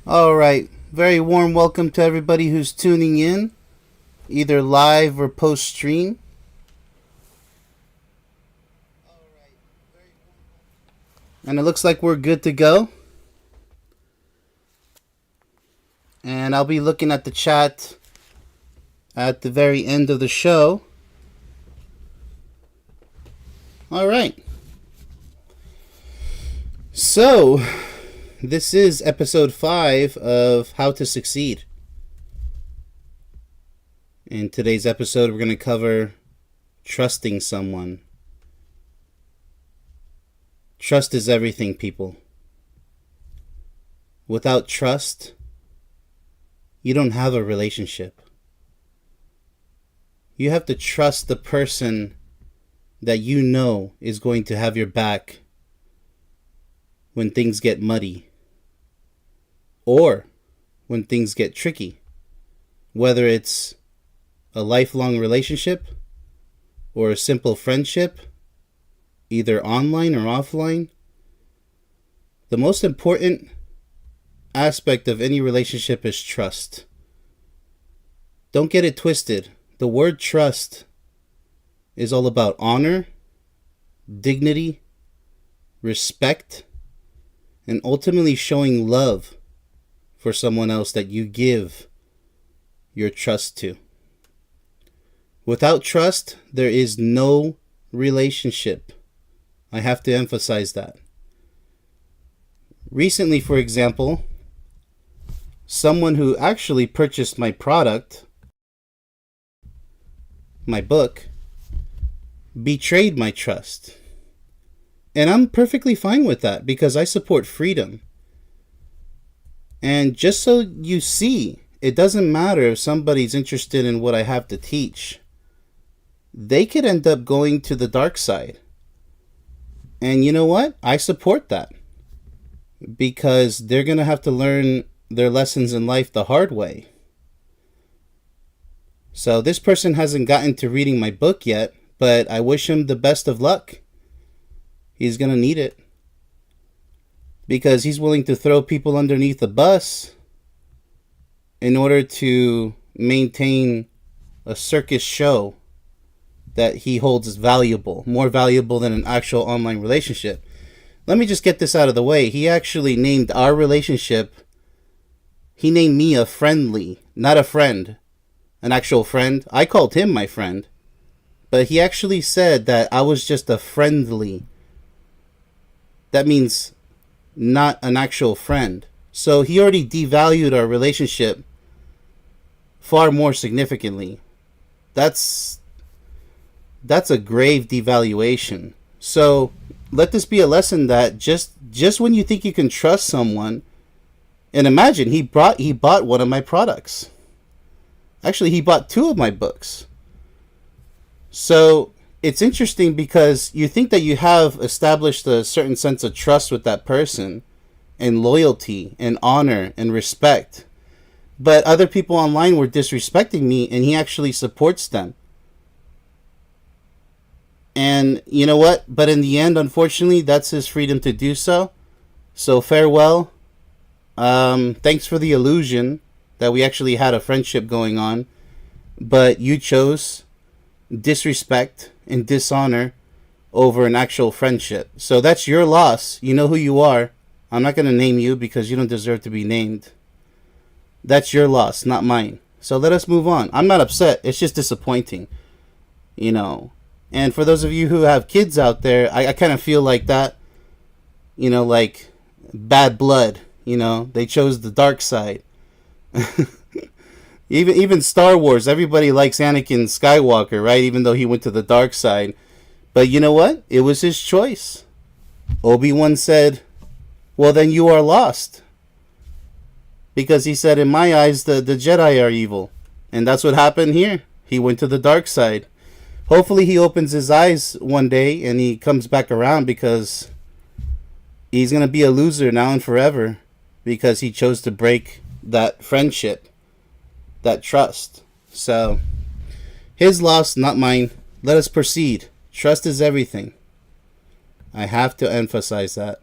All right. Very warm welcome to everybody who's tuning in, either live or post stream. And it looks like we're good to go. And I'll be looking at the chat at the very end of the show. All right. So, this is episode 5 of How to Succeed. In today's episode, we're going to cover trusting someone. Trust is everything, people. Without trust, you don't have a relationship. You have to trust the person that you know is going to have your back when things get muddy or when things get tricky, whether it's a lifelong relationship or a simple friendship, either online or offline. The most important aspect of any relationship is trust. Don't get it twisted. The word trust is all about honor, dignity, respect, and ultimately showing love for someone else that you give your trust to. Without trust, there is no relationship. I have to emphasize that. Recently, for example, someone who actually purchased my product, my book, betrayed my trust. And I'm perfectly fine with that because I support freedom. And just so you see, it doesn't matter if somebody's interested in what I have to teach. They could end up going to the dark side. And you know what? I support that. Because they're going to have to learn their lessons in life the hard way. So this person hasn't gotten to reading my book yet, but I wish him the best of luck. He's going to need it. Because he's willing to throw people underneath the bus in order to maintain a circus show that he holds as valuable, more valuable than an actual online relationship. Let me just get this out of the way. He actually named our relationship, he named me a friendly, not a friend, an actual friend. I called him my friend, but he actually said that I was just a friendly. That means not an actual friend. So he already devalued our relationship far more significantly. That's a grave devaluation. So let this be a lesson that just when you think you can trust someone, and imagine he bought one of my products. Actually, he bought 2 of my books. So it's interesting because you think that you have established a certain sense of trust with that person and loyalty and honor and respect. But other people online were disrespecting me and he actually supports them. And you know what? But in the end, unfortunately, that's his freedom to do so. So farewell. Thanks for the illusion that we actually had a friendship going on. But you chose disrespect and dishonor over an actual friendship. So that's your loss. You know who you are. I'm not going to name you because you don't deserve to be named. That's your loss, not mine. So let us move on. I'm not upset. It's just disappointing. You know. And for those of you who have kids out there, I kind of feel like that. You know, like bad blood. You know, they chose the dark side. Even Star Wars, everybody likes Anakin Skywalker, right? Even though he went to the dark side. But you know what? It was his choice. Obi-Wan said, well, then you are lost. Because he said, in my eyes, the Jedi are evil. And that's what happened here. He went to the dark side. Hopefully he opens his eyes one day and he comes back around because he's going to be a loser now and forever. Because he chose to break that friendship. That trust. So, his loss, not mine. Let us proceed. Trust is everything. I have to emphasize that.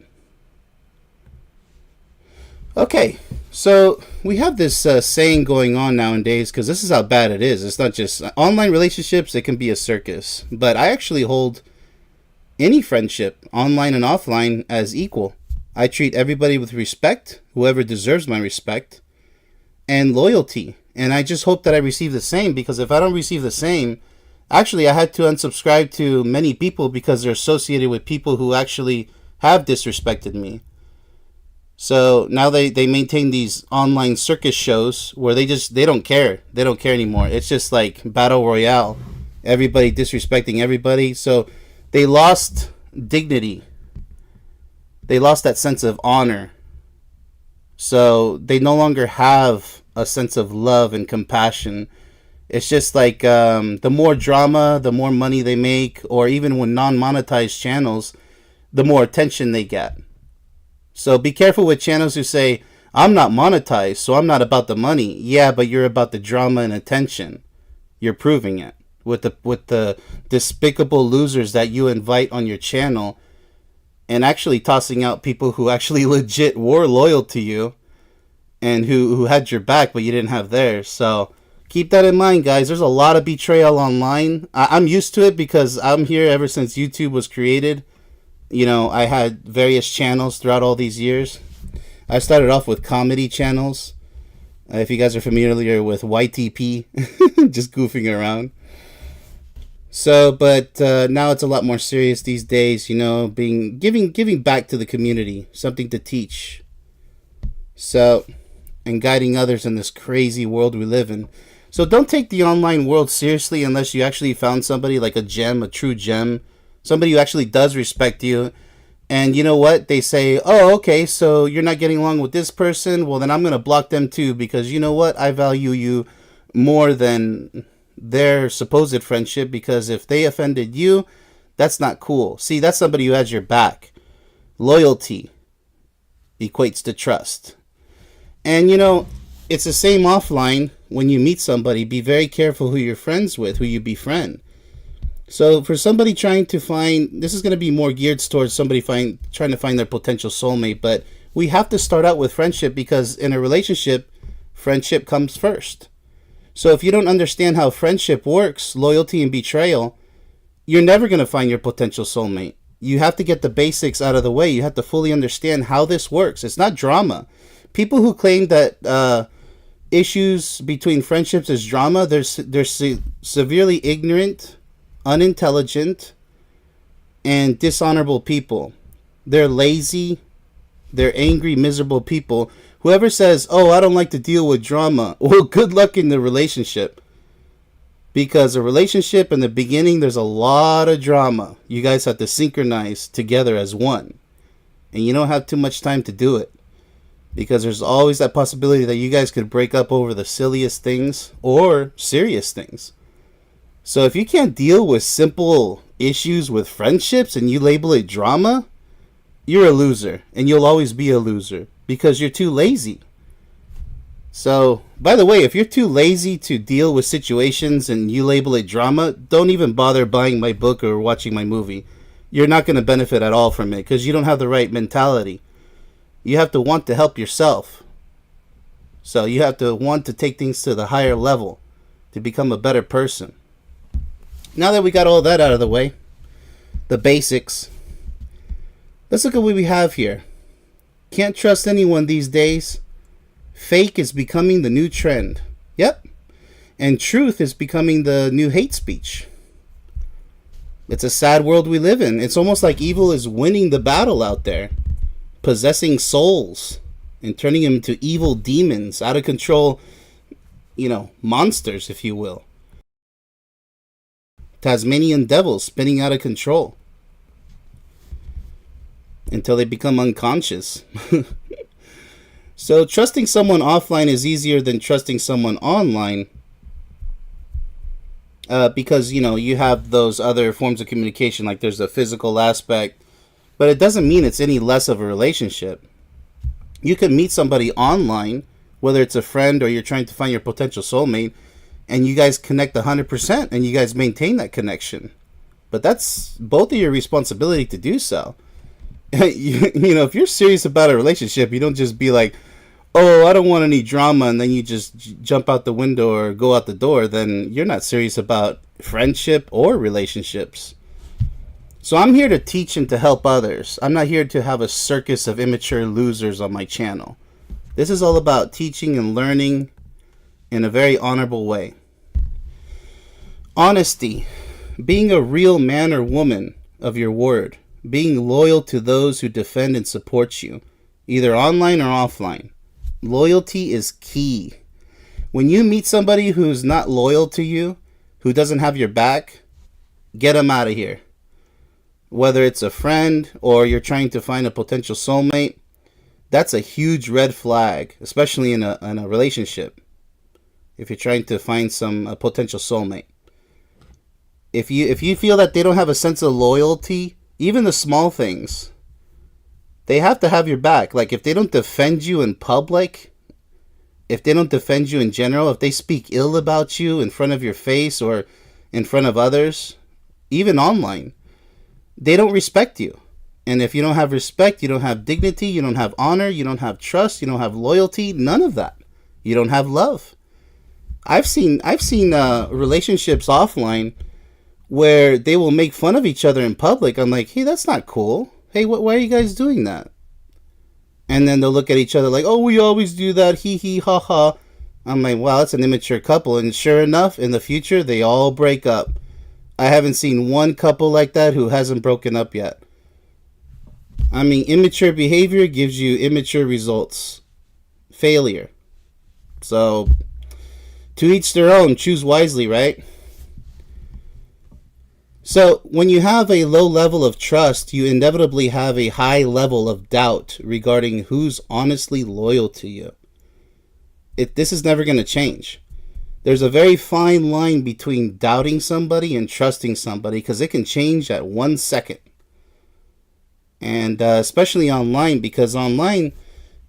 Okay, So we have this saying going on nowadays because this is how bad it is. It's not just online relationships, it can be a circus. But I actually hold any friendship, online and offline, as equal. I treat everybody with respect, whoever deserves my respect, and loyalty. And I just hope that I receive the same, because if I don't receive the same, actually, I had to unsubscribe to many people because they're associated with people who actually have disrespected me. So now they maintain these online circus shows where they don't care. They don't care anymore. It's just like battle royale. Everybody disrespecting everybody. So they lost dignity. They lost that sense of honor. So they no longer have a sense of love and compassion. It's just like the more drama, the more money they make, or even when non-monetized channels, the more attention they get. So be careful with channels who say, I'm not monetized, so I'm not about the money. Yeah, but you're about the drama and attention. You're proving it with the despicable losers that you invite on your channel, and actually tossing out people who actually legit were loyal to you and who had your back, but you didn't have theirs. So keep that in mind, guys. There's a lot of betrayal online. I'm used to it because I'm here ever since YouTube was created. You know, I had various channels throughout all these years. I started off with comedy channels. If you guys are familiar with YTP, just goofing around. So, but now it's a lot more serious these days. You know, giving back to the community, something to teach. So, and guiding others in this crazy world we live in. So don't take the online world seriously unless you actually found somebody like a gem, a true gem. Somebody who actually does respect you. And you know what? They say, oh, okay, so you're not getting along with this person. Well, then I'm going to block them too, because you know what? I value you more than their supposed friendship, because if they offended you, that's not cool. See, that's somebody who has your back. Loyalty equates to trust. And you know, it's the same offline. When you meet somebody, be very careful who you're friends with, who you befriend. So for somebody trying to find, this is going to be more geared towards somebody trying to find their potential soulmate, but we have to start out with friendship, because in a relationship, friendship comes first. So if you don't understand how friendship works, loyalty and betrayal, you're never going to find your potential soulmate. You have to get the basics out of the way. You have to fully understand how this works. It's not drama. People who claim that issues between friendships is drama, they're severely ignorant, unintelligent, and dishonorable people. They're lazy, they're angry, miserable people. Whoever says, oh, I don't like to deal with drama, well, good luck in the relationship. Because a relationship, in the beginning, there's a lot of drama. You guys have to synchronize together as one. And you don't have too much time to do it. Because there's always that possibility that you guys could break up over the silliest things or serious things. So if you can't deal with simple issues with friendships and you label it drama, you're a loser. And you'll always be a loser because you're too lazy. So, by the way, if you're too lazy to deal with situations and you label it drama, don't even bother buying my book or watching my movie. You're not going to benefit at all from it because you don't have the right mentality. You have to want to help yourself. So you have to want to take things to the higher level to become a better person. Now that we got all that out of the way, the basics, let's look at what we have here. Can't trust anyone these days. Fake is becoming the new trend. Yep. And truth is becoming the new hate speech. It's a sad world we live in. It's almost like evil is winning the battle out there. Possessing souls and turning them into evil demons, out of control, monsters, if you will. Tasmanian devils spinning out of control until they become unconscious. So trusting someone offline is easier than trusting someone online, because you have those other forms of communication, like there's a physical aspect, but it doesn't mean it's any less of a relationship. You could meet somebody online, whether it's a friend or you're trying to find your potential soulmate, and you guys connect 100% and you guys maintain that connection. But that's both of your responsibility to do so. If you're serious about a relationship, you don't just be like, oh, I don't want any drama, and then you just jump out the window or go out the door, then you're not serious about friendship or relationships. So I'm here to teach and to help others. I'm not here to have a circus of immature losers on my channel. This is all about teaching and learning in a very honorable way. Honesty, being a real man or woman of your word, being loyal to those who defend and support you, either online or offline. Loyalty is key. When you meet somebody who's not loyal to you, who doesn't have your back, get them out of here. Whether it's a friend or you're trying to find a potential soulmate, that's a huge red flag, especially in a relationship. If you're trying to find a potential soulmate, if you feel that they don't have a sense of loyalty, even the small things, they have to have your back. Like if they don't defend you in public, if they don't defend you in general, if they speak ill about you in front of your face or in front of others, even online, they don't respect you. And if you don't have respect, you don't have dignity, you don't have honor, you don't have trust, you don't have loyalty, none of that. You don't have love. I've seen relationships offline where they will make fun of each other in public. I'm like, hey, that's not cool. Hey, why are you guys doing that? And then they'll look at each other like, oh, we always do that, hee hee ha ha. I'm like, wow, that's an immature couple. And sure enough, in the future, they all break up. I haven't seen one couple like that who hasn't broken up yet. I mean, immature behavior gives you immature results. Failure. So, to each their own, choose wisely, right? So, when you have a low level of trust, you inevitably have a high level of doubt regarding who's honestly loyal to you. This is never going to change. There's a very fine line between doubting somebody and trusting somebody because it can change at 1 second. And especially online, because online,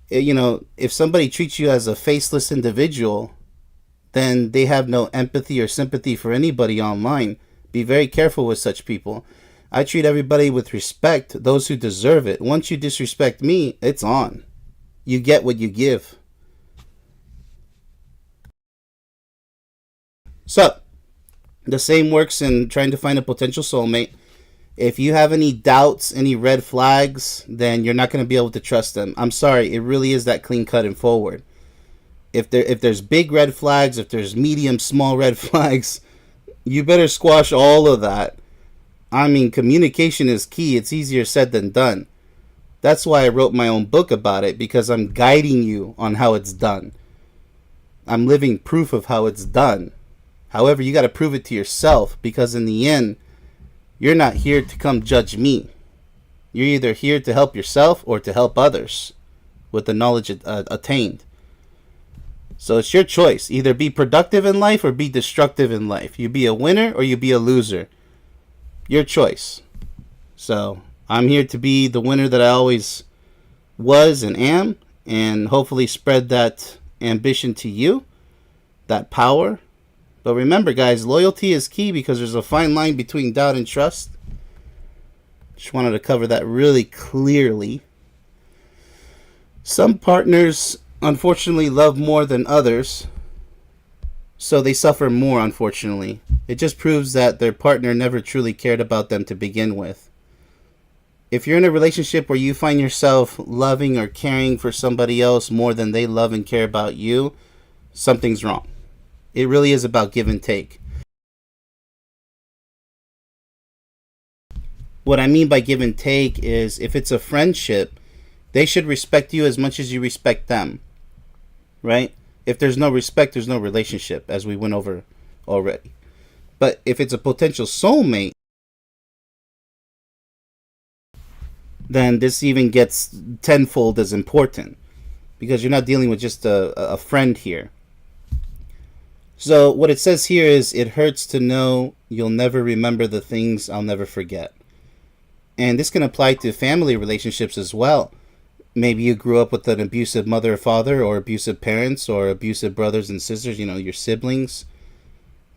if somebody treats you as a faceless individual, then they have no empathy or sympathy for anybody online. Be very careful with such people. I treat everybody with respect, those who deserve it. Once you disrespect me, it's on. You get what you give. So, the same works in trying to find a potential soulmate. If you have any doubts, any red flags, then you're not going to be able to trust them. I'm sorry, it really is that clean cut and forward. If there's big red flags, if there's medium, small red flags, you better squash all of that. I mean, communication is key. It's easier said than done. That's why I wrote my own book about it, because I'm guiding you on how it's done. I'm living proof of how it's done. However, you got to prove it to yourself, because in the end, you're not here to come judge me. You're either here to help yourself or to help others with the knowledge attained. So it's your choice. Either be productive in life or be destructive in life. You be a winner or you be a loser. Your choice. So I'm here to be the winner that I always was and am, and hopefully spread that ambition to you, that power. But remember, guys, loyalty is key because there's a fine line between doubt and trust. Just wanted to cover that really clearly. Some partners unfortunately love more than others, so they suffer more, unfortunately. It just proves that their partner never truly cared about them to begin with. If you're in a relationship where you find yourself loving or caring for somebody else more than they love and care about you, something's wrong. It really is about give and take. What I mean by give and take is if it's a friendship, they should respect you as much as you respect them. Right? If there's no respect, there's no relationship, as we went over already. But if it's a potential soulmate, then this even gets tenfold as important, because you're not dealing with just a friend here. So what it says here is, it hurts to know you'll never remember the things I'll never forget. And this can apply to family relationships as well. Maybe you grew up with an abusive mother or father, or abusive parents, or abusive brothers and sisters, your siblings.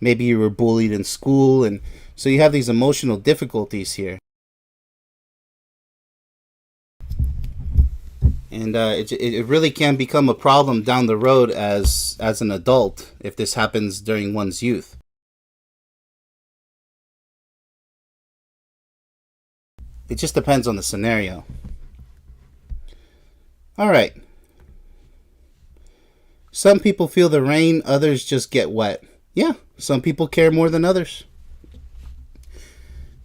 Maybe you were bullied in school, and so you have these emotional difficulties here. And it really can become a problem down the road as an adult if this happens during one's youth. It just depends on the scenario. All right. Some people feel the rain, others just get wet. Yeah, some people care more than others.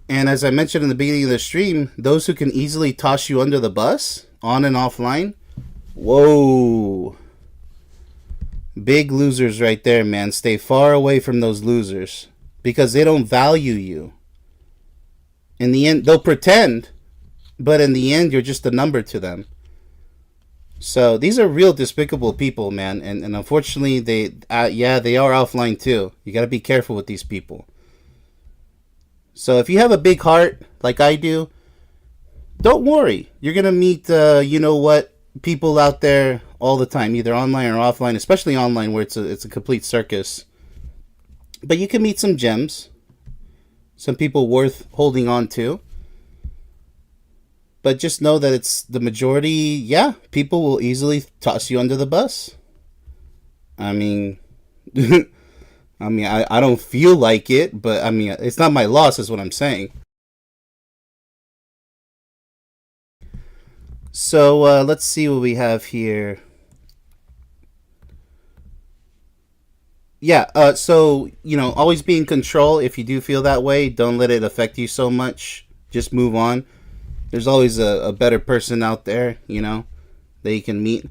And as I mentioned in the beginning of the stream, those who can easily toss you under the bus, on and offline, whoa. Big losers right there, man. Stay far away from those losers because they don't value you. In the end, they'll pretend, but in the end, you're just a number to them. So these are real despicable people, man. And unfortunately, they are offline too. You got to be careful with these people. So if you have a big heart like I do, don't worry. You're going to meet, people out there all the time, either online or offline, especially online where it's a complete circus. But you can meet some gems, some people worth holding on to. But just know that it's the majority, yeah, people will easily toss you under the bus. I mean, I don't feel like it, but I mean, it's not my loss is what I'm saying. So let's see what we have here. Yeah, so, always be in control. If you do feel that way, don't let it affect you so much. Just move on. There's always a better person out there, that you can meet.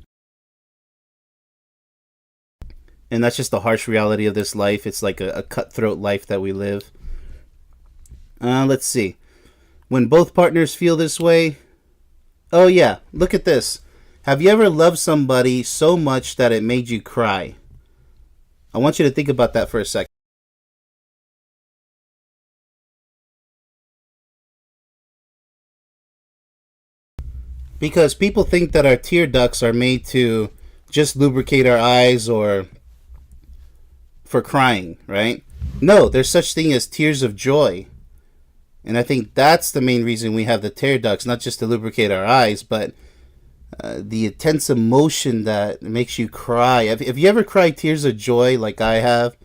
And that's just the harsh reality of this life. It's like a cutthroat life that we live. Let's see. When both partners feel this way, oh yeah, look at this. Have you ever loved somebody so much that it made you cry? I want you to think about that for a second. Because people think that our tear ducts are made to just lubricate our eyes or for crying, right? No, there's such thing as tears of joy. And I think that's the main reason we have the tear ducts, not just to lubricate our eyes, but the intense emotion that makes you cry. If you ever cried tears of joy like I have,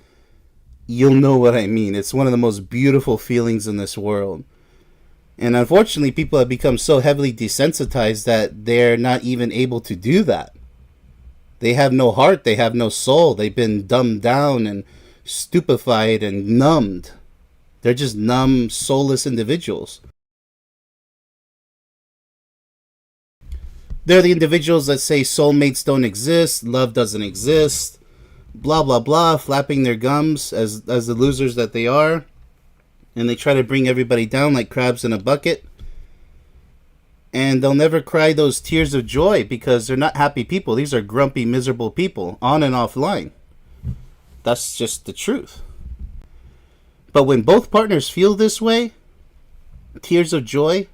you'll know what I mean. It's one of the most beautiful feelings in this world. And unfortunately, people have become so heavily desensitized that they're not even able to do that. They have no heart. They have no soul. They've been dumbed down and stupefied and numbed. They're just numb, soulless individuals. They're the individuals that say soulmates don't exist, love doesn't exist, blah, blah, blah, flapping their gums as the losers that they are. And they try to bring everybody down like crabs in a bucket. And they'll never cry those tears of joy because they're not happy people. These are grumpy, miserable people on and offline. That's just the truth. But when both partners feel this way, tears of joy,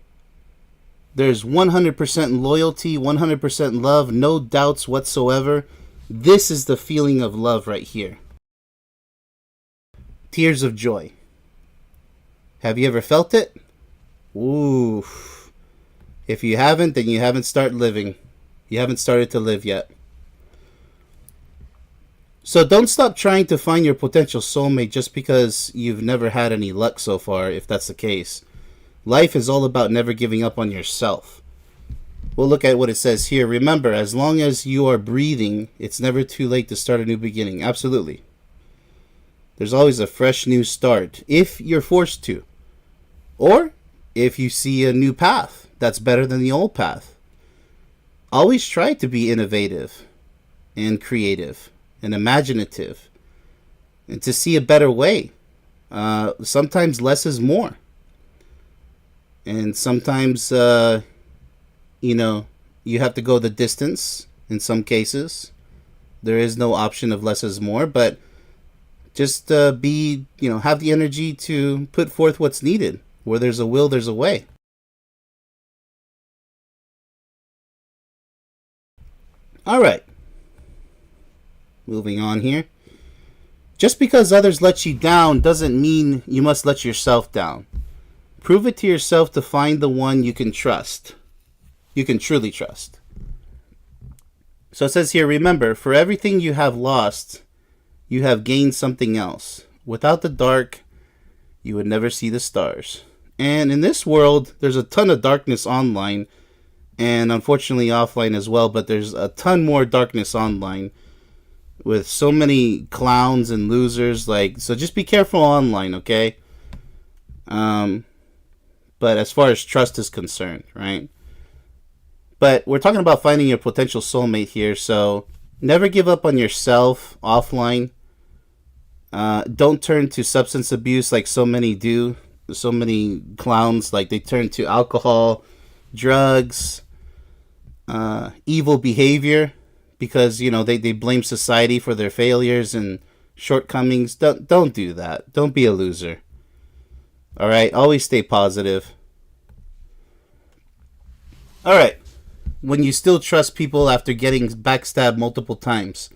there's 100% loyalty, 100% love, no doubts whatsoever. This is the feeling of love right here. Tears of joy. Have you ever felt it? Ooh. If you haven't, then you haven't started living. You haven't started to live yet. So don't stop trying to find your potential soulmate just because you've never had any luck so far, if that's the case. Life is all about never giving up on yourself. We'll look at what it says here. Remember, as long as you are breathing, it's never too late to start a new beginning. Absolutely. There's always a fresh new start, if you're forced to. Or if you see a new path that's better than the old path. Always try to be innovative and creative and imaginative and to see a better way. Sometimes less is more. And sometimes, you have to go the distance in some cases. There is no option of less is more, but just have the energy to put forth what's needed. Where there's a will, there's a way. All right. Moving on here. Just because others let you down doesn't mean you must let yourself down. Prove it to yourself to find the one you can trust. You can truly trust. So it says here, remember, for everything you have lost, you have gained something else. Without the dark, you would never see the stars. And in this world, there's a ton of darkness online, and unfortunately offline as well, but there's a ton more darkness online with so many clowns and losers. Like, so just be careful online, okay? But as far as trust is concerned, right? But we're talking about finding your potential soulmate here, so never give up on yourself offline. Don't turn to substance abuse like so many do. So many clowns, like they turn to alcohol, drugs, evil behavior, because they blame society for their failures and shortcomings. Don't do that. Don't be a loser. All right, always stay positive. All right, when you still trust people after getting backstabbed multiple times.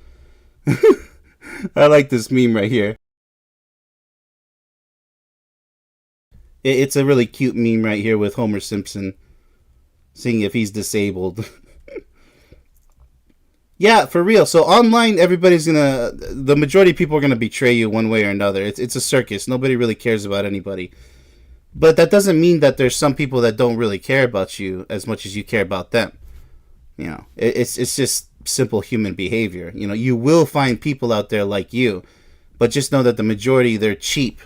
I like this meme right here. It's a really cute meme right here with Homer Simpson seeing if he's disabled. Yeah, for real. So online, the majority of people are gonna betray you one way or another. It's a circus. Nobody really cares about anybody. But that doesn't mean that there's some people that don't really care about you as much as you care about them. It's just simple human behavior. You will find people out there like you, but just know that the majority, they're cheap.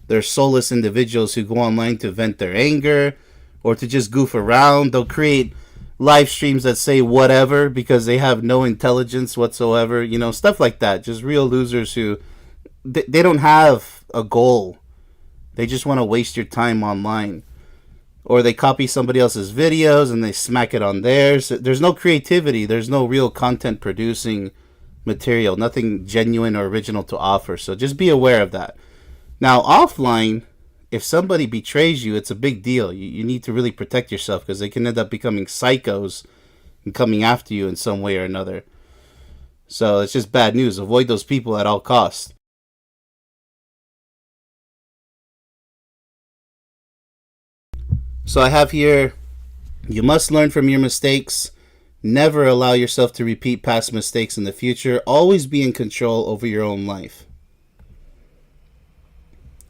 They're soulless individuals who go online to vent their anger or to just goof around. They'll create live streams that say whatever because they have no intelligence whatsoever. Stuff like that. Just real losers who they don't have a goal. They just want to waste your time online. Or they copy somebody else's videos and they smack it on theirs. There's no creativity. There's no real content producing material. Nothing genuine or original to offer. So just be aware of that. Now, offline, if somebody betrays you, it's a big deal. You need to really protect yourself because they can end up becoming psychos and coming after you in some way or another. So it's just bad news. Avoid those people at all costs. So I have here, you must learn from your mistakes. Never allow yourself to repeat past mistakes in the future. Always be in control over your own life.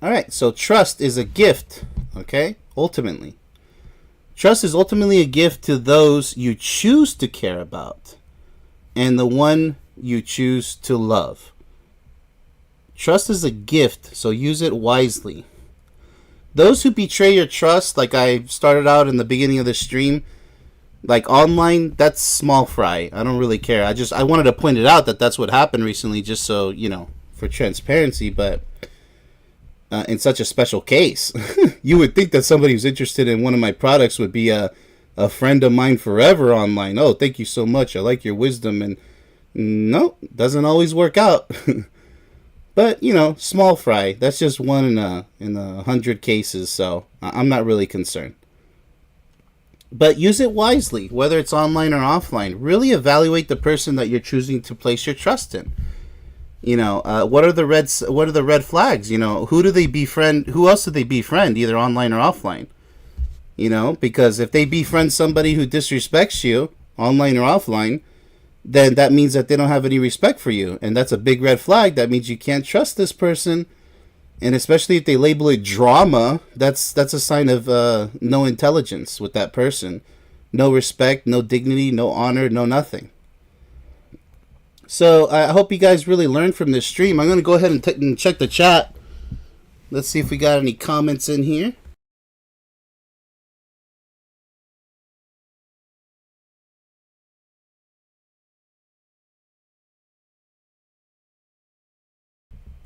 All right, so trust is a gift, okay? Ultimately. Trust is ultimately a gift to those you choose to care about and the one you choose to love. Trust is a gift, so use it wisely. Those who betray your trust, like I started out in the beginning of the stream, like online, that's small fry. I don't really care. I wanted to point it out that that's what happened recently, just so, for transparency, but in such a special case. You would think that somebody who's interested in one of my products would be a friend of mine forever online. Oh, thank you so much. I like your wisdom. And no, doesn't always work out. But, small fry. That's just one in a 100 cases. So I'm not really concerned. But use it wisely, whether it's online or offline. Really evaluate the person that you're choosing to place your trust in. What are the red flags? Who do they befriend? Who else do they befriend, either online or offline? Because if they befriend somebody who disrespects you, online or offline, then that means that they don't have any respect for you, and that's a big red flag. That means you can't trust this person, and especially if they label it drama, that's a sign of no intelligence with that person, no respect, no dignity, no honor, no nothing. So I hope you guys really learned from this stream. I'm going to go ahead and check the chat. Let's see if we got any comments in here.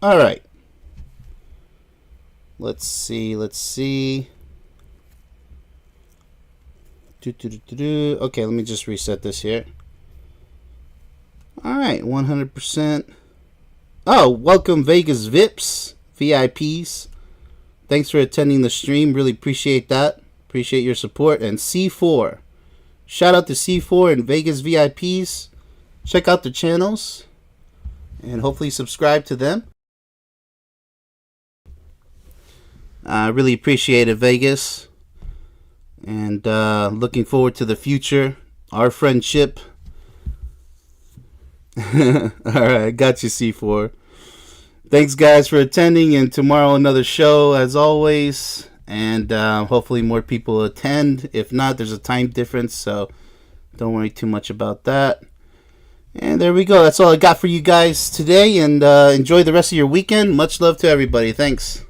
All right. Let's see. Okay, let me just reset this here. All right, 100%. Oh, welcome Vegas VIPs. Thanks for attending the stream. Really appreciate that. Appreciate your support. And C4. Shout out to C4 and Vegas VIPs. Check out their channels and hopefully subscribe to them. I really appreciate it, Vegas. And looking forward to the future. Our friendship All right, got you, C4. Thanks, guys, for attending. And tomorrow, another show, as always. And hopefully, more people attend. If not, there's a time difference, so don't worry too much about that. And there we go. That's all I got for you guys today. And enjoy the rest of your weekend. Much love to everybody. Thanks.